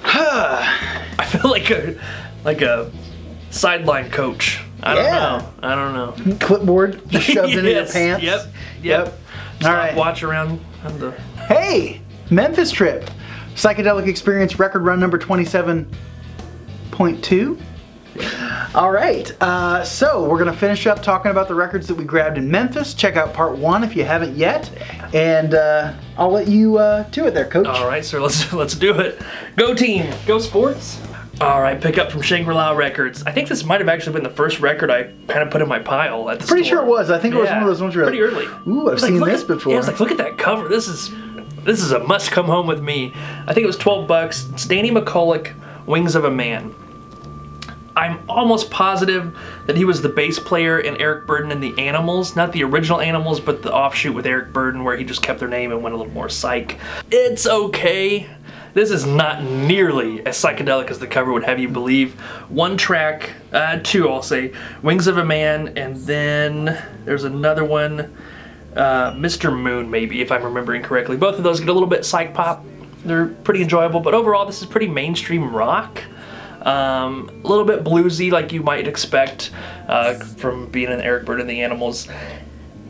I feel like a sideline coach. I don't know. Clipboard just shoved into your pants. Yep. All right. Watch around on the. Hey, Memphis trip. Psychedelic Experience record run number 27.2. All right, so we're gonna finish up talking about the records that we grabbed in Memphis. Check out part 1 if you haven't yet, and I'll let you to it there, Coach. All right, sir, let's do it. Go team, go sports. All right, pick up from Shangri La Records. I think this might have actually been the first record I kind of put in my pile at the Pretty store. sure it was. I think it was one of those ones where pretty early. Ooh, I've seen this before. Yeah, I was like, look at that cover. This is a must come home with me. I think it was $12. It's Danny McCulloch, Wings of a Man. I'm almost positive that he was the bass player in Eric Burdon and the Animals. Not the original Animals, but the offshoot with Eric Burdon where he just kept their name and went a little more psych. It's okay. This is not nearly as psychedelic as the cover would have you believe. One track, two I'll say, Wings of a Man, and then there's another one, Mr. Moon maybe, if I'm remembering correctly. Both of those get a little bit psych pop. They're pretty enjoyable, but overall this is pretty mainstream rock. A little bit bluesy like you might expect from being in Eric Burdon and the Animals.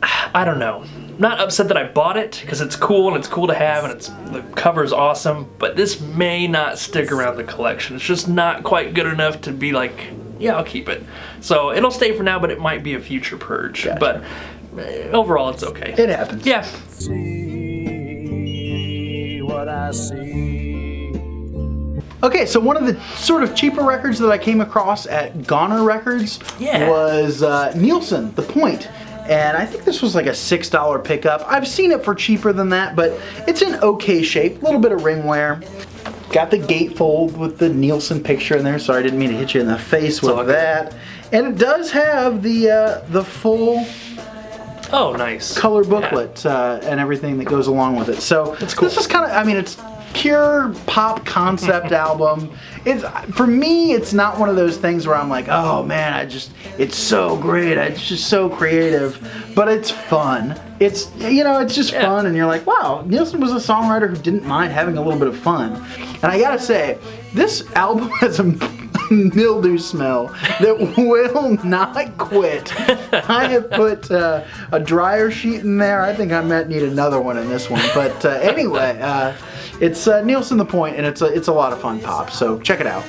I don't know. Not upset that I bought it because it's cool and it's cool to have and the cover's awesome, but this may not stick around the collection. It's just not quite good enough to be like, yeah, I'll keep it. So it'll stay for now, but it might be a future purge. Gotcha. But overall, it's okay. It happens. Yeah. See what I see. Okay, so one of the sort of cheaper records that I came across at Goner Records was Nilsson the Point. And I think this was like a $6 pickup. I've seen it for cheaper than that, but it's in okay shape. A little bit of ring wear. Got the gatefold with the Nilsson picture in there. Sorry, I didn't mean to hit you in the face with that. And it does have the full nice color booklet and everything that goes along with it. So that's cool. This is kind of, I mean, it's pure pop concept album. It's, for me, it's not one of those things where I'm like, oh man, it's so great, it's just so creative, but it's fun. It's, you know, it's just fun, and you're like, wow, Nilsson was a songwriter who didn't mind having a little bit of fun. And I gotta say, this album has a mildew smell that will not quit. I have put a dryer sheet in there. I think I might need another one in this one, but anyway, it's Nilsson the Point, and it's a lot of fun pop, so check it out.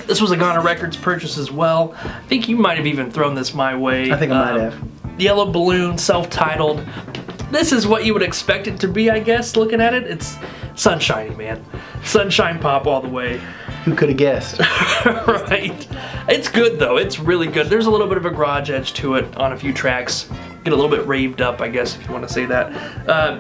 This was a Goner Records purchase as well. I think you might have even thrown this my way. I think I might have. Yellow Balloon, self-titled. This is what you would expect it to be, I guess, looking at it. It's sunshiny, man. Sunshine pop all the way. Who could have guessed? Right. It's good, though. It's really good. There's a little bit of a garage edge to it on a few tracks. Get a little bit raved up, I guess, if you want to say that.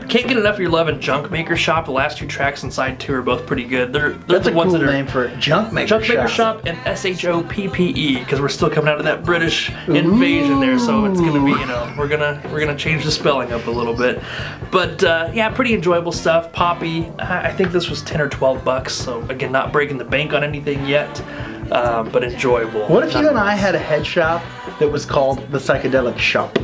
Can't get enough of your love in Junk Maker Shop. The last two tracks and side two are both pretty good. They're That's the a ones cool that are name for it. Junk Maker Junk Maker Shop. Shop and SHOPPE, because we're still coming out of that British invasion there, so it's gonna be, you know, we're gonna change the spelling up a little bit. But yeah, pretty enjoyable stuff. Poppy. I think this was $10 or $12, so again, not breaking the bank on anything yet. But enjoyable. What if you and I had a head shop that was called the Psychedelic Shop?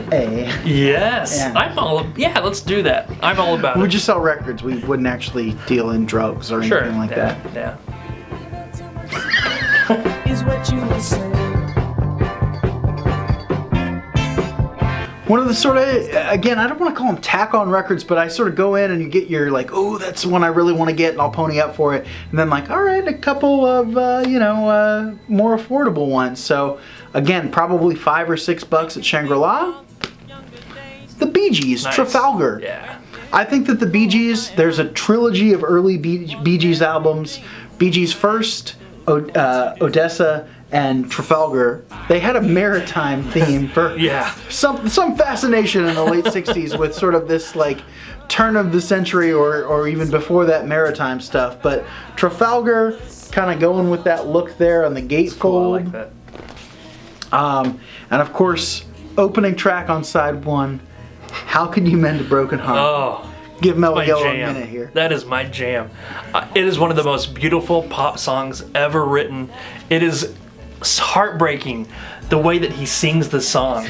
Yes. Yeah. Let's do that. I'm all about it. We would just sell records. We wouldn't actually deal in drugs or anything like that. Yeah. Is what you were saying. One of the sort of, again, I don't want to call them tack-on records, but I sort of go in and you get your, like, oh, that's the one I really want to get, and I'll pony up for it. And then, like, all right, a couple of, more affordable ones. So, again, probably $5 or $6 at Shangri La. The Bee Gees, Nice. Trafalgar. Yeah. I think that the Bee Gees, there's a trilogy of early Bee Gees albums. Bee Gees first, Odessa, and Trafalgar. They had a maritime theme for some fascination in the late 60s with sort of this like turn of the century or even before that maritime stuff. But Trafalgar kind of going with that look there on the gatefold. Cool, I like that. And of course, opening track on side one, How Can You Mend a Broken Heart? Oh. Give Mellow My Yellow jam. a minute here. That is my jam. It is one of the most beautiful pop songs ever written. It is heartbreaking the way that he sings the song.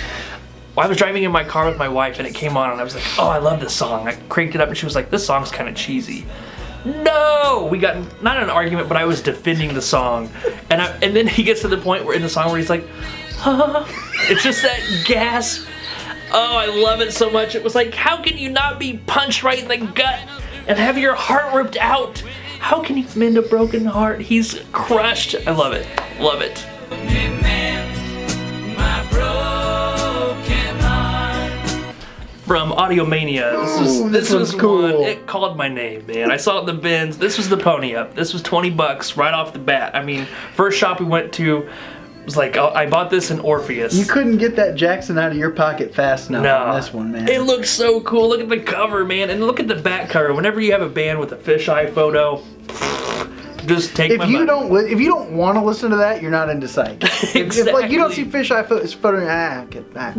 I was driving in my car with my wife and it came on and I was like, oh, I love this song. I cranked it up and she was like, this song's kind of cheesy. No! We got, not in an argument, but I was defending the song. And then he gets to the point where in the song where he's like, it's just that gasp. Oh, I love it so much. It was like, how can you not be punched right in the gut and have your heart ripped out? How can you mend a broken heart? He's crushed. I love it. Love it. From Audiomania. This was cool. One. It called my name, man. I saw it in the bins. This was the pony up. This was $20 right off the bat. I mean, first shop we went to was like, oh, I bought this in Orpheus. You couldn't get that Jackson out of your pocket fast enough on this one, man. It looks so cool. Look at the cover, man, and look at the back cover. Whenever you have a band with a fisheye photo, just take my money. If you don't want to listen to that, you're not into Psych. Exactly. If like you don't see fisheye photo,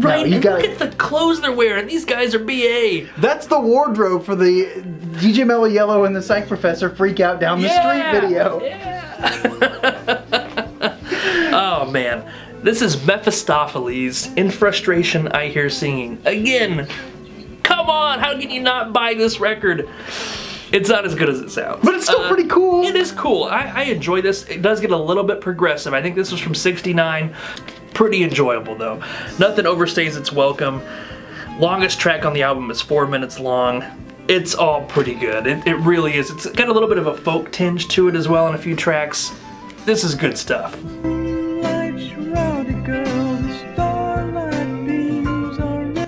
Right, no, and look at the clothes they're wearing. These guys are BA. That's the wardrobe for the DJ Mellow Yellow and the Psych Professor freak out down the street video. Yeah. Oh man, this is Mephistopheles. In frustration, I hear singing again. Come on, how can you not buy this record? It's not as good as it sounds. But it's still pretty cool. It is cool. I enjoy this. It does get a little bit progressive. I think this was from '69. Pretty enjoyable though. Nothing overstays its welcome. Longest track on the album is 4 minutes long. It's all pretty good. It really is. It's got a little bit of a folk tinge to it as well in a few tracks. This is good stuff.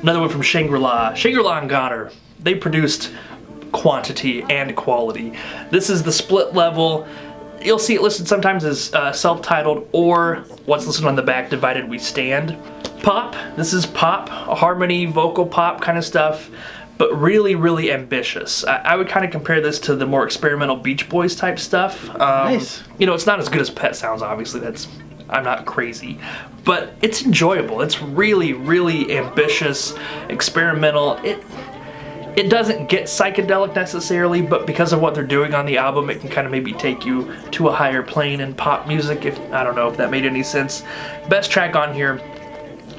Another one from Shangri La. Shangri La and Goner. They produced quantity and quality. This is the split level. You'll see it listed sometimes as self-titled or what's listed on the back, Divided We Stand. Pop. This is pop, harmony, vocal pop kind of stuff, but really, really ambitious. I would kind of compare this to the more experimental Beach Boys type stuff. Nice. You know, it's not as good as Pet Sounds, obviously. I'm not crazy, but it's enjoyable. It's really, really ambitious, experimental. It doesn't get psychedelic necessarily, but because of what they're doing on the album, it can kind of maybe take you to a higher plane in pop music. I don't know if that made any sense. Best track on here,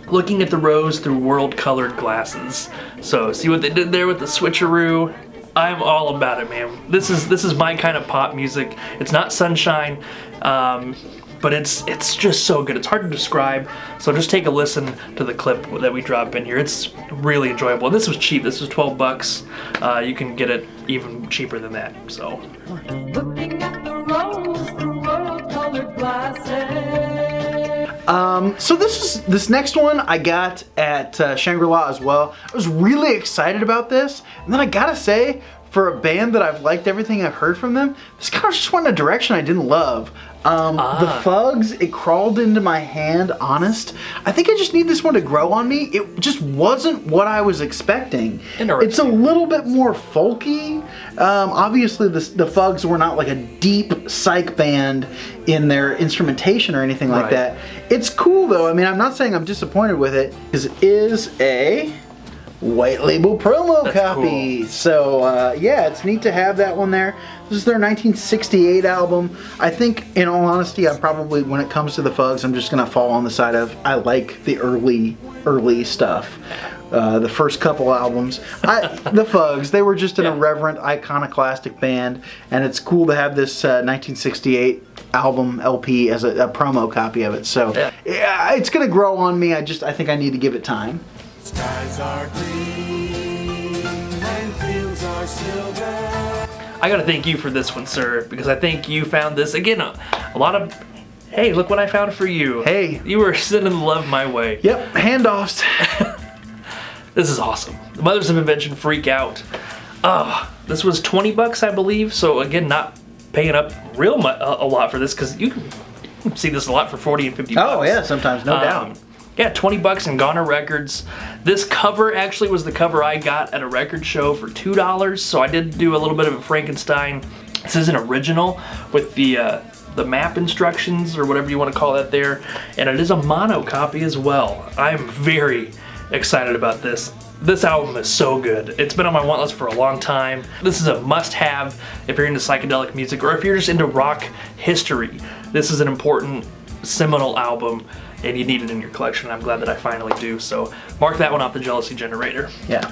Looking at the Rose Through World-Colored Glasses. So see what they did there with the switcheroo? I'm all about it, man. This is my kind of pop music. It's not Sunshine, but it's just so good. It's hard to describe, so just take a listen to the clip that we drop in here. It's really enjoyable. And this was cheap. This was $12. You can get it even cheaper than that. So. Looking at the rose through world-colored glasses. So this next one I got at Shangri La as well. I was really excited about this, and then I gotta say, for a band that I've liked everything I've heard from them, this kind of just went in a direction I didn't love. The Fugs, It Crawled Into My Hand, Honest. I think I just need this one to grow on me. It just wasn't what I was expecting. It's a little bit more folky. Obviously the Fugs were not like a deep psych band in their instrumentation or anything like that. It's cool though. I mean, I'm not saying I'm disappointed with it, because it is a white label promo copy. Cool. So yeah, it's neat to have that one there. This is their 1968 album. I think, in all honesty, I'm probably, when it comes to the Fugs, I'm just gonna fall on the side of I like the early stuff. The first couple albums, the Fugs, they were just an irreverent, iconoclastic band, and it's cool to have this 1968 album LP as a promo copy of it. So yeah, it's gonna grow on me. I think I need to give it time. Skies are green and fields are silver. I gotta thank you for this one, sir, because I think you found this, again, a lot of, hey, look what I found for you. Hey. You were sending love my way. Yep, handoffs. This is awesome. The Mothers of Invention, Freak Out. This was $20, I believe, so again, not paying up a lot for this, because you can see this a lot for 40 and 50 bucks. Oh yeah, sometimes, no doubt. Yeah, $20 in Goner Records. This cover actually was the cover I got at a record show for $2, so I did do a little bit of a Frankenstein. This is an original with the map instructions, or whatever you want to call that there, and it is a mono copy as well. I'm very excited about this. This album is so good. It's been on my want list for a long time. This is a must-have if you're into psychedelic music, or if you're just into rock history. This is an important, seminal album. and you need it in your collection. I'm glad that I finally do. So mark that one off the jealousy generator. Yeah.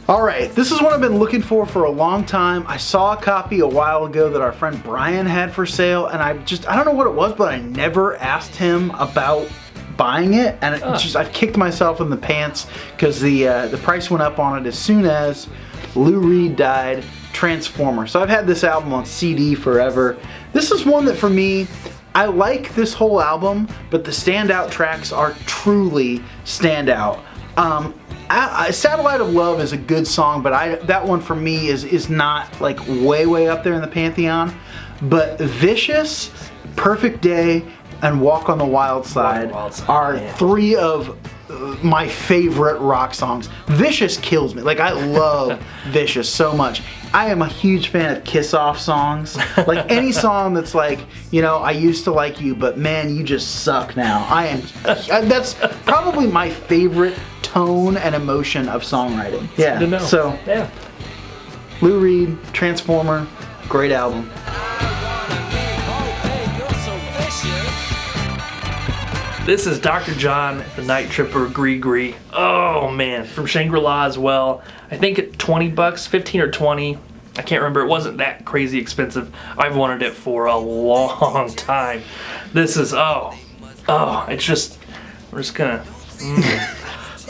All right, this is what I've been looking for a long time. I saw a copy a while ago that our friend Brian had for sale, and I don't know what it was, but I never asked him about buying it, and I've kicked myself in the pants because the price went up on it as soon as Lou Reed died. Transformer. So I've had this album on CD forever. This is one that for me, I like this whole album, but the standout tracks are truly standout. Satellite of Love is a good song, but that one for me is not like way up there in the pantheon. But Vicious, Perfect Day, and Walk on the Wild Side are three of my favorite rock songs. Vicious kills me. Like, I love Vicious so much. I am a huge fan of Kiss Off songs. Like, any song that's like, you know, I used to like you, but man, you just suck now. That's probably my favorite tone and emotion of songwriting. Yeah. Good to know. So, yeah. Lou Reed, Transformer, great album. This is Dr. John, the Night Tripper, Gris-Gris. Oh man, from Shangri La as well. I think at $20, 15 or 20. I can't remember. It wasn't that crazy expensive. I've wanted it for a long time. This is it's just, we're just gonna.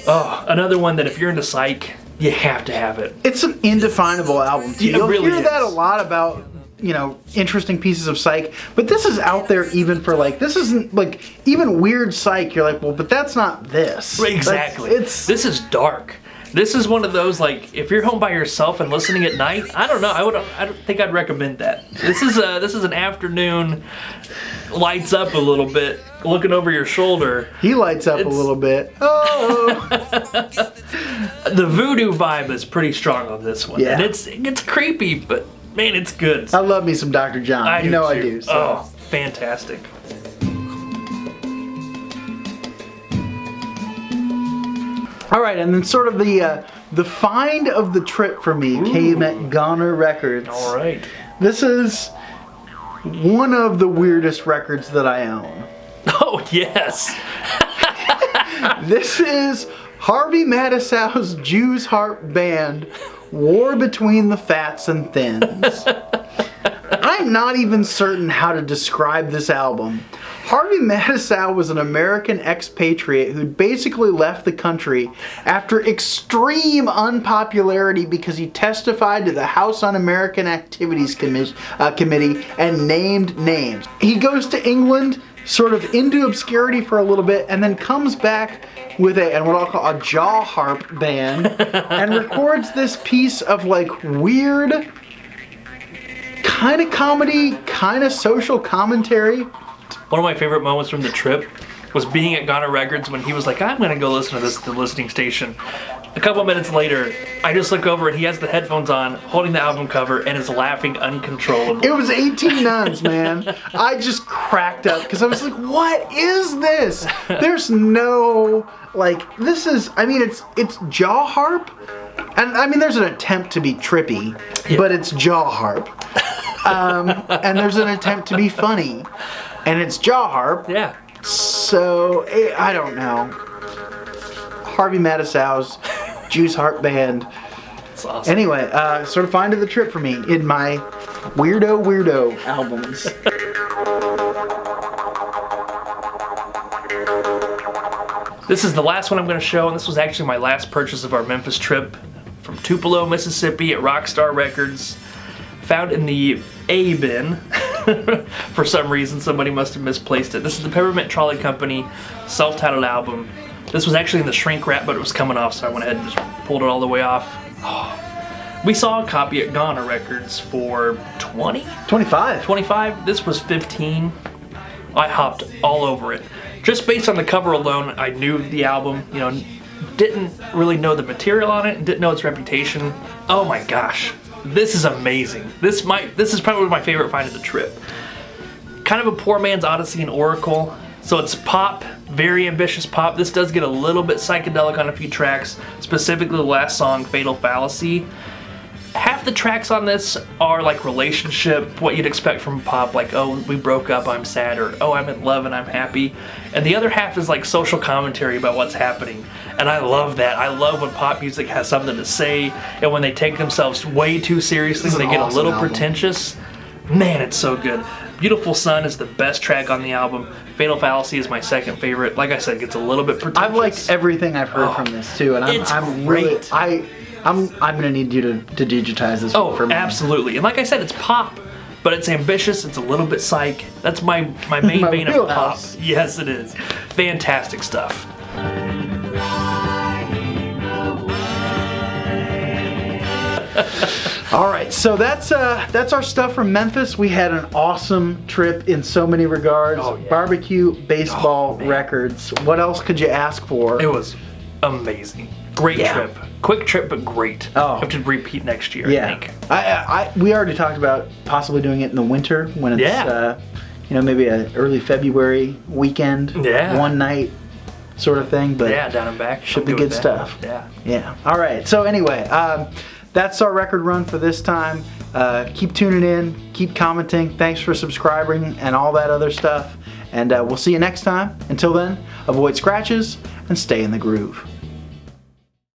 Another one that if you're into psych, you have to have it. It's an indefinable album too. You'll really hear that a lot about, you know, interesting pieces of psych, but this is out there even for like, this isn't like even weird psych. You're like, well, but that's not this. Exactly. This is dark. This is one of those, like, if you're home by yourself and listening at night, I don't know. I don't think I'd recommend that. This is an afternoon, lights up a little bit, looking over your shoulder. He lights up a little bit. Oh. The voodoo vibe is pretty strong on this one. Yeah. And it's creepy, but man, it's good. I love me some Dr. John. I do. So. Oh, fantastic. All right, and then sort of the find of the trip for me came at Goner Records. All right. This is one of the weirdest records that I own. Oh, yes. This is Harvey Mandel Jews Harp Band, War Between the Fats and Thins. I'm not even certain how to describe this album. Harvey Mandel was an American expatriate who'd basically left the country after extreme unpopularity because he testified to the House Un-American Activities Committee and named names. He goes to England, sort of into obscurity for a little bit, and then comes back with what I'll call a jaw harp band and records this piece of like weird kind of comedy, kind of social commentary. One of my favorite moments from the trip was being at Goner Records when he was like, I'm going to go listen to this at the listening station. A couple minutes later, I just look over and he has the headphones on, holding the album cover, and is laughing uncontrollably. It was 18 Nuns, man. I just cracked up because I was like, what is this? There's no, like, this is, I mean, it's jaw harp. And I mean, there's an attempt to be trippy, but it's jaw harp. And there's an attempt to be funny. And it's jaw harp. Yeah. So, I don't know. Harvey Mandel, Jews Harp Band. That's awesome. Anyway, sort of find of the trip for me in my weirdo albums. This is the last one I'm going to show, and this was actually my last purchase of our Memphis trip from Tupelo, Mississippi at Rockstar Records. Found in the A bin. For some reason, somebody must have misplaced it. This is the Peppermint Trolley Company self-titled album. This was actually in the shrink wrap, but it was coming off, so I went ahead and just pulled it all the way off. Oh. We saw a copy at Goner Records for 20? 25. 25. This was 15. I hopped all over it. Just based on the cover alone, I knew the album, you know, didn't really know the material on it, and didn't know its reputation. Oh my gosh. This is amazing. This is probably my favorite find of the trip. Kind of a poor man's Odyssey and Oracle. So it's pop, very ambitious pop. This does get a little bit psychedelic on a few tracks, specifically the last song, Fatal Fallacy. half the tracks on this are like relationship, what you'd expect from pop, like, oh, we broke up, I'm sad, or oh, I'm in love and I'm happy. And the other half is like social commentary about what's happening. And I love that. I love when pop music has something to say, and when they take themselves way too seriously, when they get a little pretentious. Man, it's so good. Beautiful Sun is the best track on the album. Fatal Fallacy is my second favorite. Like I said, it gets a little bit pretentious. I've liked everything I've heard from this too, and I'm really I'm gonna need you to digitize this one for me. Absolutely. And like I said, it's pop, but it's ambitious. It's a little bit psych. That's my main vein of pop. Yes, it is. Fantastic stuff. All right, so that's our stuff from Memphis. We had an awesome trip in so many regards. Oh, yeah. Barbecue Baseball Records. What else could you ask for? It was amazing. Great trip. Quick trip, but great. Oh. Have to repeat next year, Yeah. I think. We already talked about possibly doing it in the winter when it's maybe an early February weekend, one night sort of thing. But down and back. Should be good stuff. Yeah. All right. So anyway, that's our record run for this time. Keep tuning in, keep commenting. Thanks for subscribing and all that other stuff. And we'll see you next time. Until then, avoid scratches and stay in the groove.